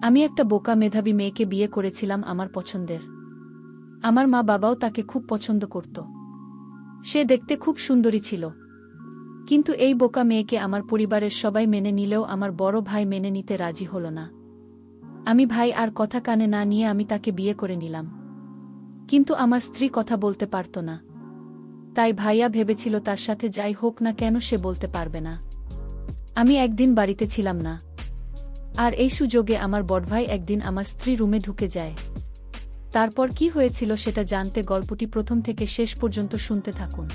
আমি একটা বোকা মেধাবী মেয়েকে বিয়ে করেছিলাম আমার পছন্দের। আমার মা বাবাও তাকে খুব পছন্দ করত। সে দেখতে খুব সুন্দরী ছিল। কিন্তু এই বোকা মেয়েকে আমার পরিবারের সবাই মেনে নিলেও আমার বড় ভাই মেনে নিতে রাজি হল না। আমি ভাই আর কথা কানে না নিয়ে আমি তাকে বিয়ে করে নিলাম। কিন্তু আমার স্ত্রী কথা বলতে পারত না। তাই ভাইয়া ভেবেছিল তার সাথে যাই হোক না কেন সে বলতে পারবে না। আমি একদিন বাড়িতে ছিলাম না। আর এই সুযোগে আমার বড়ভাই একদিন আমার স্ত্রী রুমে ঢুকে যায়। তারপর কি হয়েছিল সেটা জানতে গল্পটি প্রথম থেকে শেষ পর্যন্ত শুনতে থাকুন।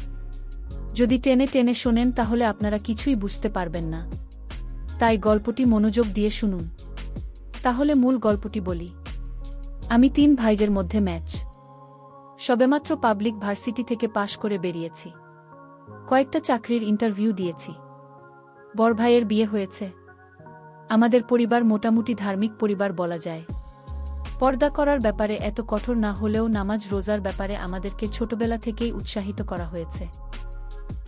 যদি টেনে টেনে শোনেন তাহলে আপনারা কিছুই বুঝতে পারবেন না। তাই গল্পটি মনোযোগ দিয়ে শুনুন। তাহলে মূল গল্পটি বলি। আমি 3 ভাইদের মধ্যে ম্যাচ। সবেমাত্র পাবলিক ভার্সিটি থেকে পাশ করে বেরিয়েছি। কয়েকটা চাকরির ইন্টারভিউ দিয়েছি। বড় ভাইয়ের বিয়ে হয়েছে। আমাদের পরিবার মোটামুটি ধার্মিক পরিবার বলা যায়। পর্দা করার ব্যাপারে এত কঠোর না হলেও নামাজ রোজার ব্যাপারে আমাদেরকে ছোটবেলা থেকেই উৎসাহিত করা হয়েছে।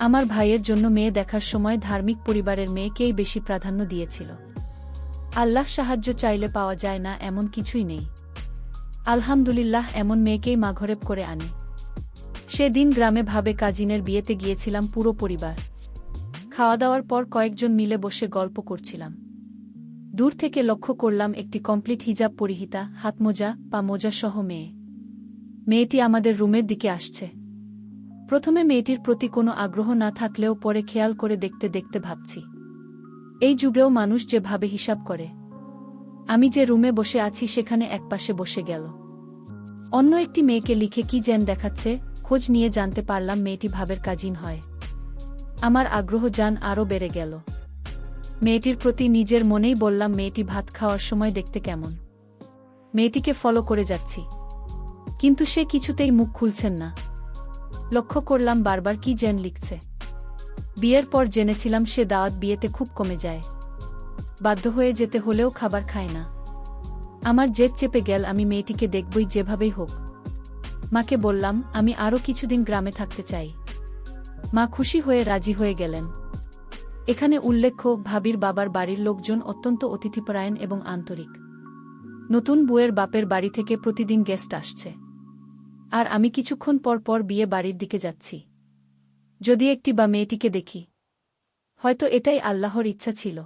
আমার ভাইয়ের জন্য মেয়ে দেখার সময় ধার্মিক পরিবারের মেয়েকেই বেশি প্রাধান্য দিয়েছিল। আল্লাহ সাহায্য চাইলে পাওয়া যায় না এমন কিছুই নেই। আলহামদুলিল্লাহ এমন মেয়েকেই মাঘরেব করে আনে। সেদিন গ্রামে ভাবে কাজিনের বিয়েতে গিয়েছিলাম পুরো পরিবার। খাওয়া দাওয়ার পর কয়েকজন মিলে বসে গল্প করছিলাম। দূর থেকে লক্ষ্য করলাম একটি কমপ্লিট হিজাব পরিহিতা, হাতমোজা, পা মোজা সহ মেয়ে। মেয়েটি আমাদের রুমের দিকে আসছে। প্রথমে মেয়েটির প্রতি কোনো আগ্রহ না থাকলেও পরে খেয়াল করে দেখতে দেখতে ভাবছি, এই যুগেও মানুষ যে ভাবে হিসাব করে। আমি যে রুমে বসে আছি সেখানে একপাশে বসে গেল অন্য একটি মেয়েকে লিখে কি যেন দেখাচ্ছে। খোঁজ নিয়ে জানতে পারলাম মেয়েটি ভাবের কাজিন হয়। আমার আগ্রহ জান আরও বেড়ে গেল। মেয়েটির প্রতি নিজের মনেই বললাম, মেয়েটি ভাত খাওয়ার সময় দেখতে কেমন। মেয়েটিকে ফলো করে যাচ্ছি, কিন্তু সে কিছুতেই মুখ খুলছেন না। লক্ষ্য করলাম বারবার কি যেন লিখছে। বিয়ের পর জেনেছিলাম সে দাওয়াত বিয়েতে খুব কমে যায়। বাধ্য হয়ে যেতে হলেও খাবার খায় না। আমার জেদ চেপে গেল, আমি মেয়েটিকে দেখবই যেভাবেই হোক। মাকে বললাম আমি আরও কিছুদিন গ্রামে থাকতে চাই। মা খুশি হয়ে রাজি হয়ে গেলেন। এখানে উল্লেখ্য, ভাবির বাবার বাড়ির লোকজন অত্যন্ত অতিথিপরায়ণ এবং আন্তরিক। নতুন বউয়ের বাপের বাড়ি থেকে প্রতিদিন গেস্ট আসছে। আর আমি কিছুক্ষণ পর পর বিয়ে বাড়ির দিকে যাচ্ছি, যদি একটি বা মেয়েটিকে দেখি। হয়তো এটাই আল্লাহর ইচ্ছা ছিল।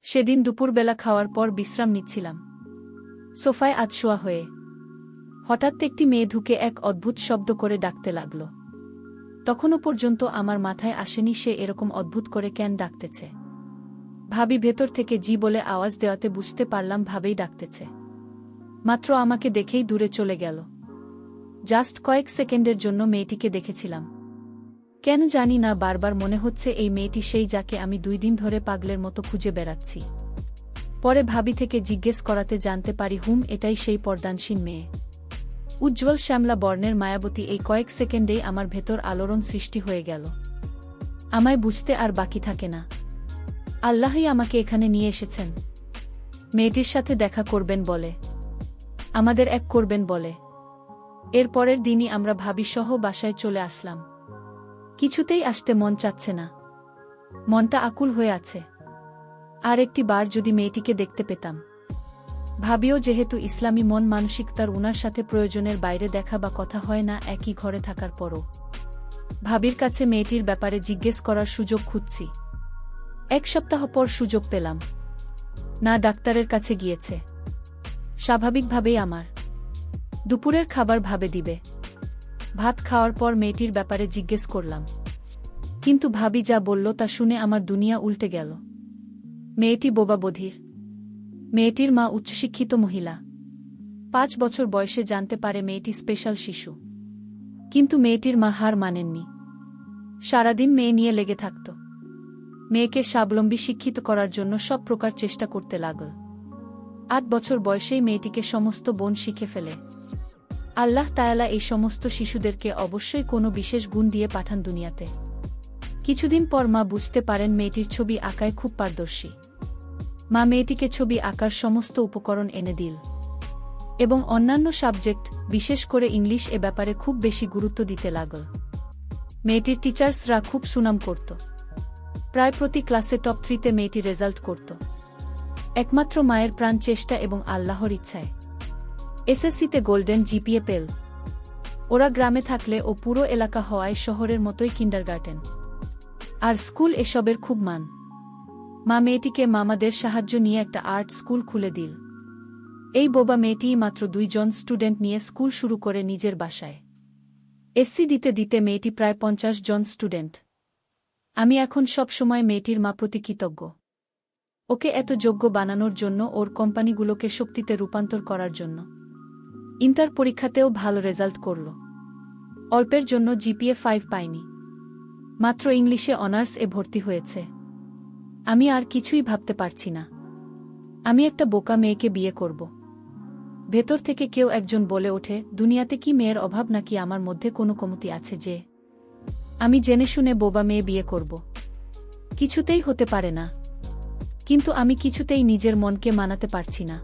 সেদিন দুপুরবেলা খাওয়ার পর বিশ্রাম নিচ্ছিলাম সোফায় আধশোয়া হয়ে। হঠাৎ একটি মেয়ে ঢুকে এক অদ্ভুত শব্দ করে ডাকতে লাগল। তখনও পর্যন্ত আমার মাথায় আসেনি সে এরকম অদ্ভুত করে কেন ডাকতেছে। ভাবি ভেতর থেকে জি বলে আওয়াজ দেওয়াতে বুঝতে পারলাম ভাবেই ডাকতেছে। মাত্র আমাকে দেখেই দূরে চলে গেল। জাস্ট কয়েক সেকেন্ডের জন্য মেয়েটিকে দেখেছিলাম। কেন জানি না বারবার মনে হচ্ছে এই মেয়েটি সেই যাকে আমি 2 দিন ধরে পাগলের মতো খুঁজে বেড়াচ্ছি। পরে ভাবি থেকে জিজ্ঞেস করাতে জানতে পারি এটাই সেই পর্দানসীন মেয়ে। উজ্জ্বল শ্যামলা বর্ণের মায়াবতী। এই কয়েক সেকেন্ডেই আমার ভেতর আলোড়ন সৃষ্টি হয়ে গেল। আমায় বুঝতে আর বাকি থাকে না, আল্লাহই আমাকে এখানে নিয়ে এসেছেন। মেয়েটির সাথে দেখা করবেন বলে, আমাদের এক করবেন বলে। এর পরের দিনই আমরা ভাবিসহ বাসায় চলে আসলাম। কিছুতেই আসতে মন চাচ্ছে না, মনটা আকুল হয়ে আছে। আর একটি বার যদি মেয়েটিকে দেখতে পেতাম। ভাবিও যেহেতু ইসলামী মন মানসিকতার, উনার সাথে প্রয়োজনের বাইরে দেখা বা কথা হয় না একই ঘরে থাকার পরও। ভাবির কাছে মেয়েটির ব্যাপারে জিজ্ঞেস করার সুযোগ খুঁজছি। 1 সপ্তাহ পর সুযোগ পেলাম। না ডাক্তারের কাছে গিয়েছে, স্বাভাবিকভাবেই আমার দুপুরের খাবার ভাবে দিবে। ভাত খাওয়ার পর মেয়েটির ব্যাপারে জিজ্ঞেস করলাম, কিন্তু ভাবি যা বলল তা শুনে আমার দুনিয়া উল্টে গেল। মেয়েটি বোবা বধির। মেয়েটির মা উচ্চশিক্ষিত মহিলা। 5 বছর বয়সে জানতে পারে মেয়েটি স্পেশাল শিশু। কিন্তু মেয়েটির মা হার মানেননি। সারাদিন মেয়ে নিয়ে লেগে থাকত। মেয়েকে স্বাবলম্বী শিক্ষিত করার জন্য সব প্রকার চেষ্টা করতে লাগল। 8 বছর বয়সেই মেয়েটিকে সমস্ত বোন শিখে ফেলে। আল্লাহ তাআলা এই সমস্ত শিশুদেরকে অবশ্যই কোনো বিশেষ গুণ দিয়ে পাঠান দুনিয়াতে। কিছুদিন পর মা বুঝতে পারেন মেয়েটির ছবি আঁকায় খুব পারদর্শী। মা মেয়েটিকে ছবি আঁকার সমস্ত উপকরণ এনে দিল এবং অন্যান্য সাবজেক্ট, বিশেষ করে ইংলিশ এ ব্যাপারে খুব বেশি গুরুত্ব দিতে লাগল। মেয়েটির টিচার্সরা খুব সুনাম করত। প্রায় প্রতি ক্লাসে টপ 3-তে মেয়েটি রেজাল্ট করত। একমাত্র মায়ের প্রাণ চেষ্টা এবং আল্লাহর ইচ্ছায় এসএসসিতে গোল্ডেন জিপিএ পেল। ওরা গ্রামে থাকলে ও পুরো এলাকা হওয়ায় শহরের মতোই কিন্ডারগার্টেন আর স্কুল এসবের খুব মান। মা মেয়েটিকে মামাদের সাহায্য নিয়ে একটা আর্ট স্কুল খুলে দিল। এই বোবা মেয়েটিই মাত্র 2 জন স্টুডেন্ট নিয়ে স্কুল শুরু করে নিজের বাসায়। এসসি দিতে দিতে মেয়েটি প্রায় 50 জন স্টুডেন্ট। আমি এখন সব সময় মেয়েটির মা প্রতি কৃতজ্ঞ। ওকে এত যোগ্য বানানোর জন্য, ওর কোম্পানিগুলোকে শক্তিতে রূপান্তর করার জন্য। ইন্টার পরীক্ষাতেও ভালো রেজাল্ট করল। অল্পের জন্য জিপিএ 5 পায়নি, মাত্র ইংলিশে অনার্স এ ভর্তি হয়েছে। আমি আর কিছুই ভাবতে পারছি না। আমি একটা বোকা মেয়েকে বিয়ে করব। ভেতর থেকে কেউ একজন বলে ওঠে, দুনিয়াতে কি মেয়ের অভাব নাকি আমার মধ্যে কোনো কমতি আছে যে আমি জেনে শুনে বোবা মেয়ে বিয়ে করব? কিছুতেই হতে পারে না। কিন্তু আমি কিছুতেই নিজের মনকে মানাতে পারছি না।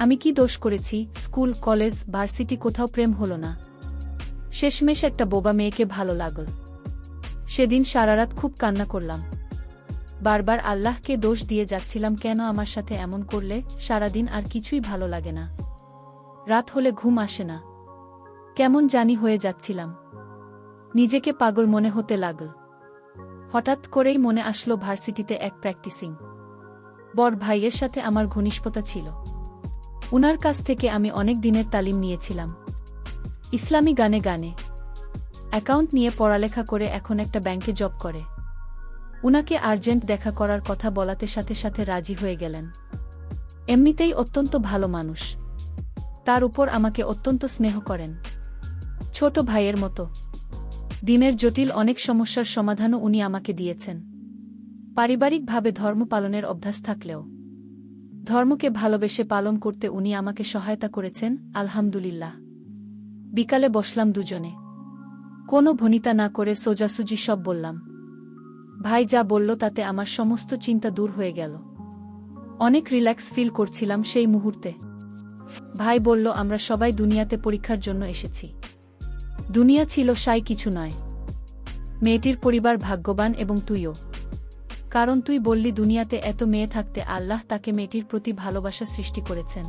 আমি কি দোষ করেছি? স্কুল, কলেজ, ভার্সিটি কোথাও প্রেম হলো না। শেষমেশ একটা বোবা মেয়েকে ভালো লাগল। সেদিন সারারাত খুব কান্না করলাম। বারবার আল্লাহকে দোষ দিয়ে যাচ্ছিলাম, কেন আমার সাথে এমন করলে? সারাদিন আর কিছুই ভালো লাগে না। রাত হলে ঘুম আসে না। কেমন জানি হয়ে যাচ্ছিলাম। নিজেকে পাগল মনে হতে লাগল। হঠাৎ করেই মনে আসলো ভার্সিটিতে এক প্র্যাকটিসিং বড় ভাইয়ের সাথে আমার ঘনিষ্ঠতা ছিল। উনার কাছ থেকে আমি অনেক দিনের তালিম নিয়েছিলাম। ইসলামী গানে গানে অ্যাকাউন্ট নিয়ে পড়ালেখা করে এখন একটা ব্যাংকে জব করে। উনাকে আর্জেন্ট দেখা করার কথা বলাতে সাথে সাথে রাজি হয়ে গেলেন। এমনিতেই অত্যন্ত ভালো মানুষ, তার উপর আমাকে অত্যন্ত স্নেহ করেন, ছোট ভাইয়ের মতো। দিনের জটিল অনেক সমস্যার সমাধানও উনি আমাকে দিয়েছেন। পারিবারিকভাবে ধর্ম পালনের অভ্যাস থাকলেও ধর্মকে ভালোবেসে পালন করতে উনি আমাকে সহায়তা করেছেন, আলহামদুলিল্লাহ। বিকালে বসলাম দুজনে, কোনো ভনিতা না করে সোজাসুজি সব বললাম। ভাই যা বলল তাতে আমার সমস্ত চিন্তা দূর হয়ে গেল। অনেক রিল্যাক্স ফিল করছিলাম সেই মুহূর্তে। ভাই বলল, আমরা সবাই দুনিয়াতে পরীক্ষার জন্য এসেছি। দুনিয়া ছিল সাই কিছু নয়। মেয়েটির পরিবার ভাগ্যবান এবং তুইও, কারণ তুই বললি দুনিয়াতে এত মেয়ে থাকতে আল্লাহ তাকে মেয়েটির প্রতি ভালোবাসা সৃষ্টি করেছেন।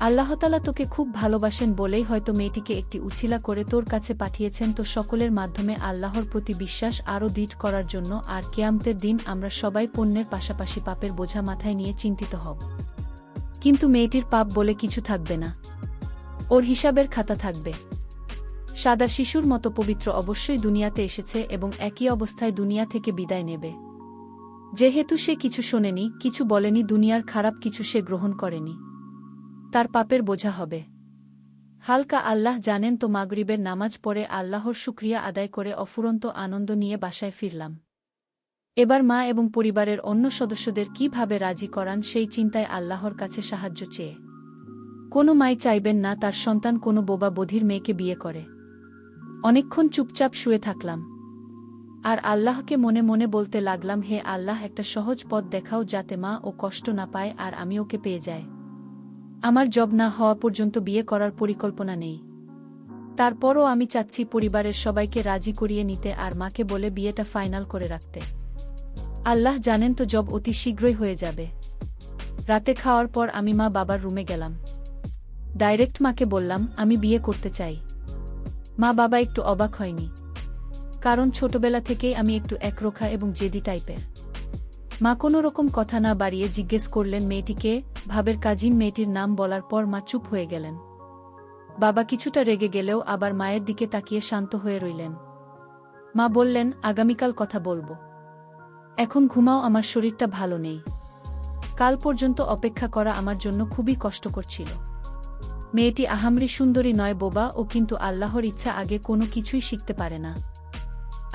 আল্লাহতালা তোকে খুব ভালোবাসেন বলেই হয়তো মেয়েটিকে একটি উছিলা করে তোর কাছে পাঠিয়েছেন, তো সকলের মাধ্যমে আল্লাহর প্রতি বিশ্বাস আরও দৃঢ় করার জন্য। আর কিয়ামতের দিন আমরা সবাই পুণ্যের পাশাপাশি পাপের বোঝা মাথায় নিয়ে চিন্তিত হব। কিন্তু মেয়েটির পাপ বলে কিছু থাকবে না, ওর হিসাবের খাতা থাকবে। সাদা শিশুর মতো পবিত্র অবশ্যই দুনিয়াতে এসেছে এবং একই অবস্থায় দুনিয়া থেকে বিদায় নেবে। যেহেতু সে কিছু শোনেনি, কিছু বলেনি, দুনিয়ার খারাপ কিছু সে গ্রহণ করেনি, তার পাপের বোঝা হবে হালকা। আল্লাহ জানেন। তো মাগরিবের নামাজ পড়ে আল্লাহর শুকরিয়া আদায় করে অফুরন্ত আনন্দ নিয়ে বাসায় ফিরলাম। এবার মা এবং পরিবারের অন্য সদস্যদের কিভাবে রাজি করান সেই চিন্তায় আল্লাহর কাছে সাহায্য চেয়ে। কোনো মাই চাইবেন না তার সন্তান কোনো বোবা বধির মেয়েকে বিয়ে করে। অনেকক্ষণ চুপচাপ শুয়ে থাকলাম আর আল্লাহকে মনে মনে বলতে লাগলাম, হে আল্লাহ, একটা সহজ পথ দেখাও যাতে মা ও কষ্ট না পায় আর আমি ওকে পেয়ে যাই। আমার জব না হওয়া পর্যন্ত বিয়ে করার পরিকল্পনা নেই। তারপরও আমি চাচ্ছি পরিবারের সবাইকে রাজি করিয়ে নিতে আর মাকে বলে বিয়েটা ফাইনাল করে রাখতে। আল্লাহ জানেন তো জব অতি শীঘ্রই হয়ে যাবে। রাতে খাওয়ার পর আমি মা বাবার রুমে গেলাম। ডাইরেক্ট মাকে বললাম, আমি বিয়ে করতে চাই। মা বাবা একটু অবাক হয়নি, কারণ ছোটবেলা থেকেই আমি একটু একরোখা এবং জেদি টাইপের। মা কোনো রকম কথা না বাড়িয়ে জিজ্ঞেস করলেন, মেয়েটিকে? ভাবের কাজিন মেয়েটির নাম বলার পর মা চুপ হয়ে গেলেন। বাবা কিছুটা রেগে গেলেও আবার মায়ের দিকে তাকিয়ে শান্ত হয়ে রইলেন। মা বললেন, আগামীকাল কথা বলবো, এখন ঘুমাও, আমার শরীরটা ভালো নেই। কাল পর্যন্ত অপেক্ষা করা আমার জন্য খুবই কষ্টকর ছিল। মেয়েটি আহামরি সুন্দরী নয়, বোবা ও, কিন্তু আল্লাহর ইচ্ছা আগে কোনো কিছুই শিখতে পারে না।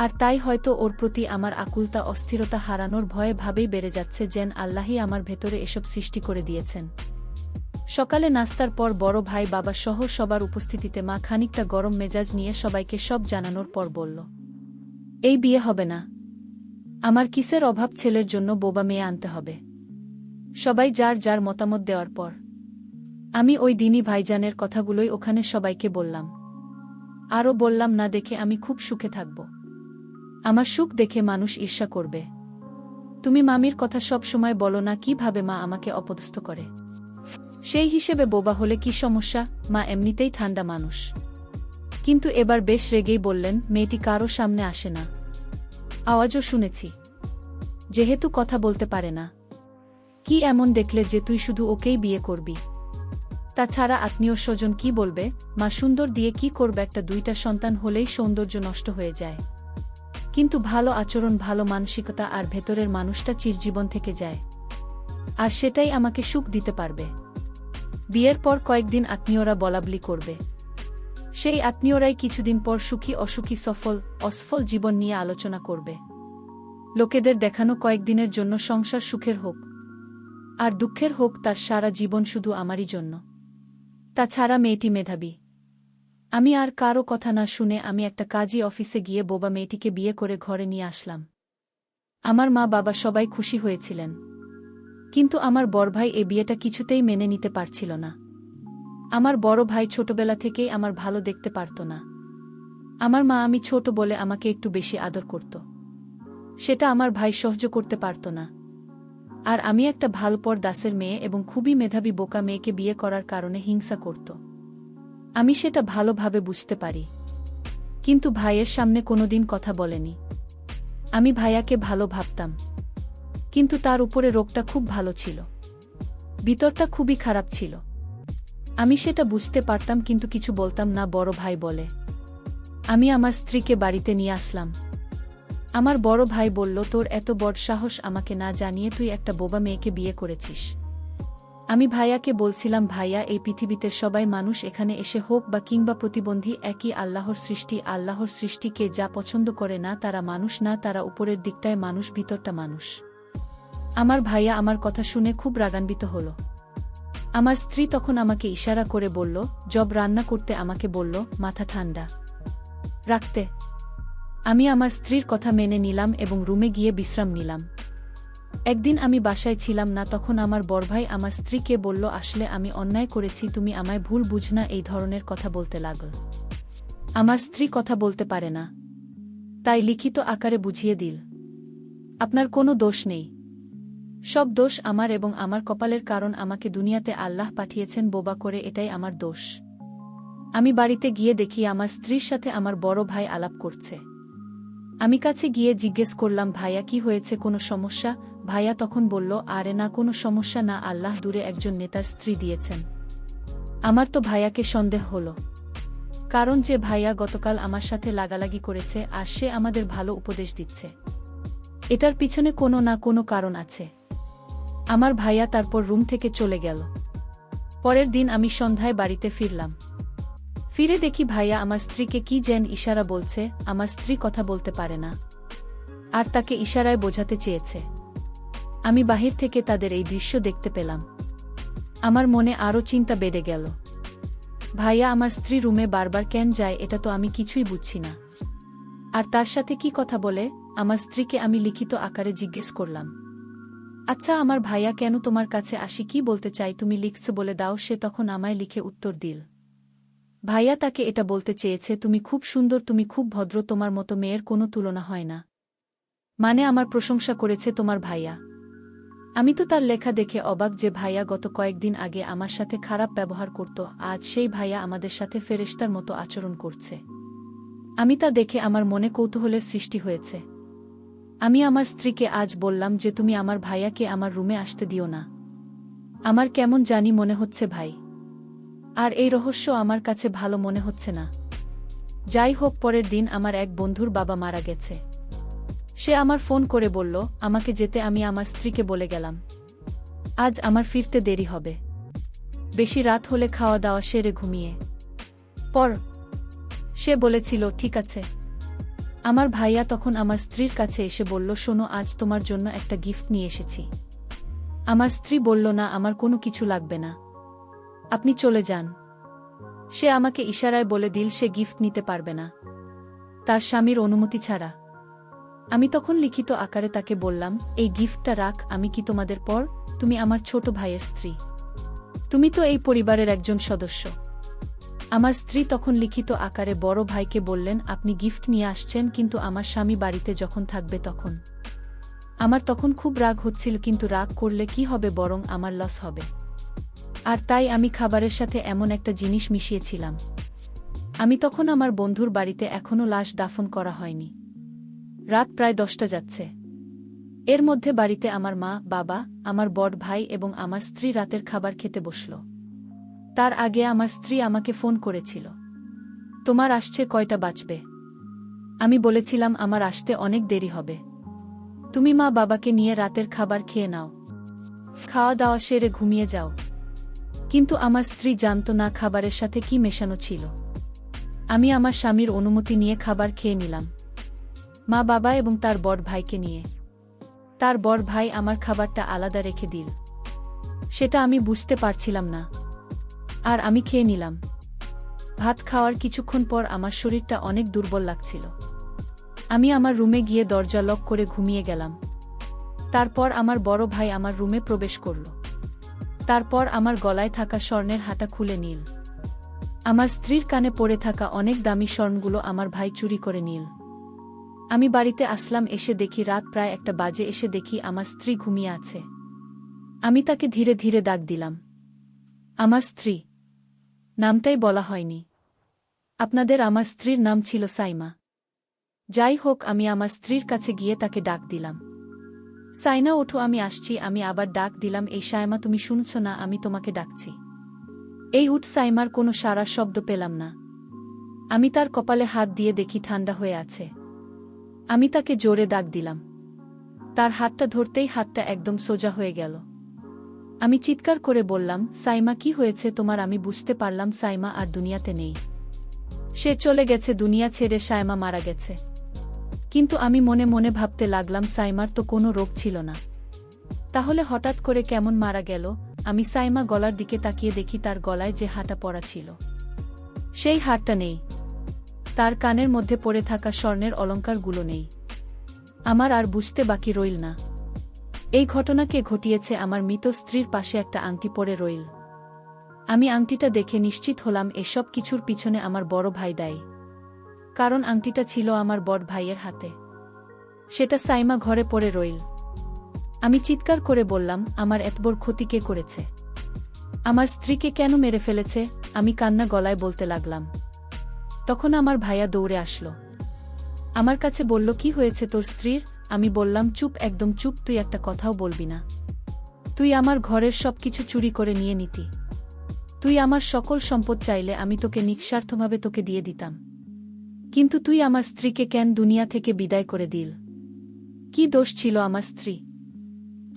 আর তাই হয়তো ওর প্রতি আমার আকুলতা, অস্থিরতা, হারানোর ভয়ে ভাবেই বেড়ে যাচ্ছে, যেন আল্লাহই আমার ভেতরে এসব সৃষ্টি করে দিয়েছেন। সকালে নাস্তার পর বড় ভাই বাবা সহ সবার উপস্থিতিতে মা খানিকটা গরম মেজাজ নিয়ে সবাইকে সব জানানোর পর বলল, এই বিয়ে হবে না। আমার কিসের অভাব, ছেলের জন্য বোবা মেয়ে আনতে হবে। সবাই যার যার মতামত দেওয়ার পর আমি ওই দিনই ভাইজানের কথাগুলোই ওখানে সবাইকে বললাম। আরও বললাম, না দেখে আমি খুব সুখে থাকব। আমার সুখ দেখে মানুষ ঈর্ষা করবে। তুমি মামির কথা সব সময় বলো না, কিভাবে মা আমাকে অপদস্থ করে। সেই হিসেবে বোবা হলে কি সমস্যা, মা এমনিতেই ঠান্ডা মানুষ। কিন্তু এবার বেশ রেগেই বললেন, মেয়েটি কারো সামনে আসে না, আওয়াজও শুনেছি, যেহেতু কথা বলতে পারে না। কি এমন দেখলে যে তুই শুধু ওকেই বিয়ে করবি? তাছাড়া আত্মীয় স্বজন কি বলবে? মা সুন্দর দিয়ে কি করবে? একটা দুইটা সন্তান হলেই সৌন্দর্য নষ্ট হয়ে যায়, কিন্তু ভালো আচরণ, ভালো মানসিকতা আর ভেতরের মানুষটা চিরজীবন থেকে যায়, আর সেটাই আমাকে সুখ দিতে পারবে। বিয়ের পর কয়েকদিন আত্মীয়রা বলাবলি করবে, সেই আত্মীয়রাই কিছুদিন পর সুখী অসুখী, সফল অসফল জীবন নিয়ে আলোচনা করবে। লোকেদের দেখানো কয়েকদিনের জন্য সংসার সুখের হোক আর দুঃখের হোক, তার সারা জীবন শুধু আমারই জন্য। তাছাড়া মেয়েটি মেধাবী। আমি আর কারো কথা না শুনে আমি একটা কাজী অফিসে গিয়ে বোবা মেয়েটিকে বিয়ে করে ঘরে নিয়ে আসলাম। আমার মা বাবা সবাই খুশি হয়েছিলেন, কিন্তু আমার বড় ভাই এই বিয়েটা কিছুতেই মেনে নিতে পারছিল না। আমার বড় ভাই ছোটবেলা থেকেই আমার ভালো দেখতে পারত না। আমার মা আমি ছোট বলে আমাকে একটু বেশি আদর করত, সেটা আমার ভাই সহ্য করতে পারত না। আর আমি একটা ভালপর দাসের মেয়ে এবং খুবই মেধাবী বোকা মেয়েকে বিয়ে করার কারণে হিংসা করত। আমি সেটা ভালোভাবে বুঝতে পারি, কিন্তু ভাইয়ের সামনে কোনোদিন কথা বলেনি। আমি ভাইয়াকে ভালো ভাবতাম, কিন্তু তার উপরে রোগটা খুব ভালো ছিল, ভিতরটা খুবই খারাপ ছিল। আমি সেটা বুঝতে পারতাম, কিন্তু কিছু বলতাম না। বড় ভাই বলে আমি আমার স্ত্রীকে বাড়িতে নিয়ে আসলাম। আমার বড় ভাই বলল, তোর এত বড় সাহস, আমাকে না জানিয়ে তুই একটা বোবা মেয়েকে বিয়ে করেছিস। আমি ভাইয়াকে বলছিলাম, ভাইয়া এই পৃথিবীতে সবাই মানুষ, এখানে এসে হোক বা কিংবা প্রতিবন্ধী, একই আল্লাহর সৃষ্টি। আল্লাহর সৃষ্টিকে যা পছন্দ করে না তারা মানুষ না, তারা উপরের দিকটায় মানুষ, ভিতরটা মানুষ। আমার ভাইয়া আমার কথা শুনে খুব রাগান্বিত হল। আমার স্ত্রী তখন আমাকে ইশারা করে বলল, জব রান্না করতে আমাকে বলল, মাথা ঠান্ডা রাখতে। আমি আমার স্ত্রীর কথা মেনে নিলাম এবং রুমে গিয়ে বিশ্রাম নিলাম। একদিন আমি বাসায় ছিলাম না, তখন আমার বড় ভাই আমার স্ত্রীকে বলল, আসলে আমি অন্যায় করেছি, তুমি আমায় ভুল বুঝ না, এই ধরনের কথা বলতে লাগল। আমার স্ত্রী কথা বলতে পারে না, তাই লিখিত আকারে বুঝিয়ে দিল, আপনার কোনো দোষ নেই, সব দোষ আমার এবং আমার কপালের, কারণ আমাকে দুনিয়াতে আল্লাহ পাঠিয়েছেন বোবা করে, এটাই আমার দোষ। আমি বাড়িতে গিয়ে দেখি আমার স্ত্রীর সাথে আমার বড় ভাই আলাপ করছে। আমি কাছে গিয়ে জিজ্ঞেস করলাম, ভাইয়া কি হয়েছে, কোনো সমস্যা? ভাইয়া তখন বলল, আরে না, কোনো সমস্যা না, আল্লাহ দূরে একজন নেতার স্ত্রী দিয়েছেন। আমার তো ভাইয়াকে সন্দেহ হলো, কারণ যে ভাইয়া গতকাল আমার সাথে লাগালাগি করেছে আর সে আমাদের ভালো উপদেশ দিচ্ছে, এটার পিছনে কোনো না কোনো কারণ আছে। আমার ভাইয়া তারপর রুম থেকে চলে গেল। পরের দিন আমি সন্ধ্যায় বাড়িতে ফিরলাম। ফিরে দেখি ভাইয়া আমার স্ত্রীকে কি যেন ইশারা বলছে। আমার স্ত্রী কথা বলতে পারে না, আর তাকে ইশারায় বোঝাতে চেয়েছে। আমি বাহির থেকে তাদের এই দৃশ্য দেখতে পেলাম। আমার মনে আরও চিন্তা বেড়ে গেল। ভাইয়া আমার স্ত্রী রুমে বারবার কেন যায়, এটা তো আমি কিছুই বুঝছি না। আর তার সাথে কি কথা বলে? আমার স্ত্রীকে আমি লিখিত আকারে জিজ্ঞেস করলাম, আচ্ছা আমার ভাইয়া কেন তোমার কাছে আসি, কি বলতে চাই, তুমি লিখছ বলে দাও। সে তখন আমায় লিখে উত্তর দিল, ভাইয়া তাকে এটা বলতে চেয়েছে, তুমি খুব সুন্দর, তুমি খুব ভদ্র, তোমার মতো মেয়ের কোনো তুলনা হয় না। মানে আমার প্রশংসা করেছে তোমার ভাইয়া। আমি তো তার লেখা দেখে অবাক যে ভাইয়া গত কয়েকদিন আগে আমার সাথে খারাপ ব্যবহার করত, আজ সেই ভাইয়া আমাদের সাথে ফেরেশতার মতো আচরণ করছে। আমি তা দেখে আমার মনে কৌতূহলের সৃষ্টি হয়েছে। আমি আমার স্ত্রীকে আজ বললাম যে তুমি আমার ভাইয়াকে আমার রুমে আসতে দিও না, আমার কেমন জানি মনে হচ্ছে ভাই, আর এই রহস্য আমার কাছে ভালো মনে হচ্ছে না। যাই হোক, পরের দিন আমার এক বন্ধুর বাবা মারা গেছে। সে আমার ফোন করে বলল আমাকে যেতে। আমি আমার স্ত্রীকে বলে গেলাম, আজ আমার ফিরতে দেরি হবে, বেশি রাত হলে খাওয়া দাওয়া সেরে ঘুমিয়ে পর। সে বলেছিল ঠিক আছে। আমার ভাইয়া তখন আমার স্ত্রীর কাছে এসে বলল, শোনো, আজ তোমার জন্য একটা গিফট নিয়ে এসেছি। আমার স্ত্রী বলল, না, আমার কোনো কিছু লাগবে না, আপনি চলে যান। সে আমাকে ইশারায় বলে দিল সে গিফট নিতে পারবে না তার স্বামীর অনুমতি ছাড়া। আমি তখন লিখিত আকারে তাকে বললাম, এই গিফটটা রাখ, আমি কি তোমাদের পর? তুমি আমার ছোট ভাইয়ের স্ত্রী, তুমি তো এই পরিবারের একজন সদস্য। আমার স্ত্রী তখন লিখিত আকারে বড় ভাইকে বললেন, আপনি গিফট নিয়ে আসছেন, কিন্তু আমার স্বামী বাড়িতে যখন থাকবে তখন। আমার তখন খুব রাগ হচ্ছিল, কিন্তু রাগ করলে কি হবে, বরং আমার লস হবে। আর তাই আমি খাবারের সাথে এমন একটা জিনিস মিশিয়েছিলাম। আমি তখন আমার বন্ধুর বাড়িতে, এখনও লাশ দাফন করা হয়নি। রাত প্রায় 10টা যাচ্ছে। এর মধ্যে বাড়িতে আমার মা, বাবা, আমার বড় ভাই এবং আমার স্ত্রী রাতের খাবার খেতে বসল। তার আগে আমার স্ত্রী আমাকে ফোন করেছিল, তোমার আসছে কয়টা বাজবে? আমি বলেছিলাম আমার আসতে অনেক দেরি হবে। তুমি মা বাবাকে নিয়ে রাতের খাবার খেয়ে নাও, খাওয়া দাওয়া সেরে ঘুমিয়ে যাও। কিন্তু আমার স্ত্রী জানত না খাবারের সাথে কি মেশানো ছিল। আমি আমার স্বামীর অনুমতি নিয়ে খাবার খেয়ে নিলাম, মা বাবা এবং তার বড় ভাইকে নিয়ে। তার বড় ভাই আমার খাবারটা আলাদা রেখে দিল, সেটা আমি বুঝতে পারছিলাম না। আর আমি খেয়ে নিলাম। ভাত খাওয়ার কিছুক্ষণ পর আমার শরীরটা অনেক দুর্বল লাগছিল। আমি আমার রুমে গিয়ে দরজা লক করে ঘুমিয়ে গেলাম। তারপর আমার বড় ভাই আমার রুমে প্রবেশ করল। তারপর আমার গলায় থাকা স্বর্ণের হাতা খুলে নিল। আমার স্ত্রীর কানে পড়ে থাকা অনেক দামি স্বর্ণগুলো আমার ভাই চুরি করে নিল। আমি বাড়িতে আসলাম, এসে দেখি রাত প্রায় 1টা বাজে। এসে দেখি আমার স্ত্রী ঘুমিয়ে আছে। আমি তাকে ধীরে ধীরে ডাক দিলাম। আমার স্ত্রী, নামটাই বলা হয়নি আপনাদের। আমার স্ত্রীর নাম ছিল সাইমা। যাই হোক, আমি আমার স্ত্রীর কাছে গিয়ে তাকে ডাক দিলাম, সাইনা ওঠো, আমি আসছি। আমি আবার ডাক দিলাম, এই সাইমা, তুমি শুনছ না? আমি তোমাকে ডাকছি। এই উঠ। সাইমার কোনো সাড়া শব্দ পেলাম না। আমি তার কপালে হাত দিয়ে দেখি ঠান্ডা হয়ে আছে। আমি তাকে জোরে ডাক দিলাম। তার হাতটা ধরতেই হাতটা একদম সোজা হয়ে গেল। আমি চিৎকার করে বললাম, সাইমা, কি হয়েছে তোমার? আমি বুঝতে পারলাম সাইমা আর দুনিয়াতে নেই। সে চলে গেছে, দুনিয়া ছেড়ে। সাইমা মারা গেছে। কিন্তু আমি মনে মনে ভাবতে লাগলাম, সাইমার তো কোনো রোগ ছিল না, তাহলে হঠাৎ করে কেমন মারা গেল? আমি সাইমা গলার দিকে তাকিয়ে দেখি তার গলায় যে হারটা পরা ছিল, সেই হারটা নেই। তার কানের মধ্যে পড়ে থাকা স্বর্ণের অলংকারগুলো নেই। আমার আর বুঝতে বাকি রইল না, এই ঘটনাকে ঘটিয়েছে আমার মৃত স্ত্রীর পাশে একটা আংটি পরে রইল। আমি আংটিটা দেখে নিশ্চিত হলাম এসব কিছুর পিছনে আমার বড় ভাই দায়ী, কারণ আংটিটা ছিল আমার বড় ভাইয়ের হাতে। সেটা সাইমা ঘরে পড়ে রইল। আমি চিৎকার করে বললাম, আমার এত বড় ক্ষতি কে করেছে? আমার স্ত্রীকে কেন মেরে ফেলেছে? আমি কান্না গলায় বলতে লাগলাম। তখন আমার ভাইয়া দৌড়ে আসলো, আমার কাছে বলল, কি হয়েছে তোর স্ত্রীর? আমি বললাম, চুপ, একদম চুপ, তুই একটা কথাও বলবি না। তুই আমার ঘরের সবকিছু চুরি করে নিয়ে নিতি। তুই আমার সকল সম্পদ চাইলে আমি তোকে নিঃস্বার্থভাবে তোকে দিয়ে দিতাম, কিন্তু তুই আমার স্ত্রীকে কেন দুনিয়া থেকে বিদায় করে দিল? কি দোষ ছিল আমার স্ত্রী?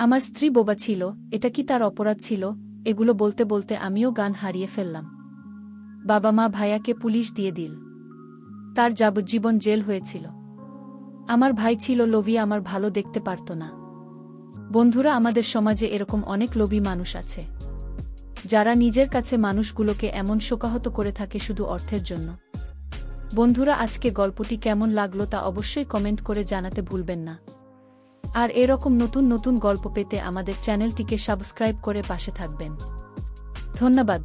আমার স্ত্রী বোবা ছিল, এটা কি তার অপরাধ ছিল? এগুলো বলতে বলতে আমিও গান হারিয়ে ফেললাম। বাবা মা ভাইয়াকে পুলিশ দিয়ে দিল, তার যাবজ্জীবন জেল হয়েছিল। আমার ভাই ছিল লোভী, আমার ভালো দেখতে পারত না। বন্ধুরা, আমাদের সমাজে এরকম অনেক লোভী মানুষ আছে, যারা নিজের কাছে মানুষগুলোকে এমন শোকাহত করে থাকে শুধু অর্থের জন্য। বন্ধুরা, আজকে গল্পটি কেমন লাগলো তা অবশ্যই কমেন্ট করে জানাতে ভুলবেন না। আর এরকম নতুন নতুন গল্প পেতে আমাদের চ্যানেলটিকে সাবস্ক্রাইব করে পাশে থাকবেন। ধন্যবাদ।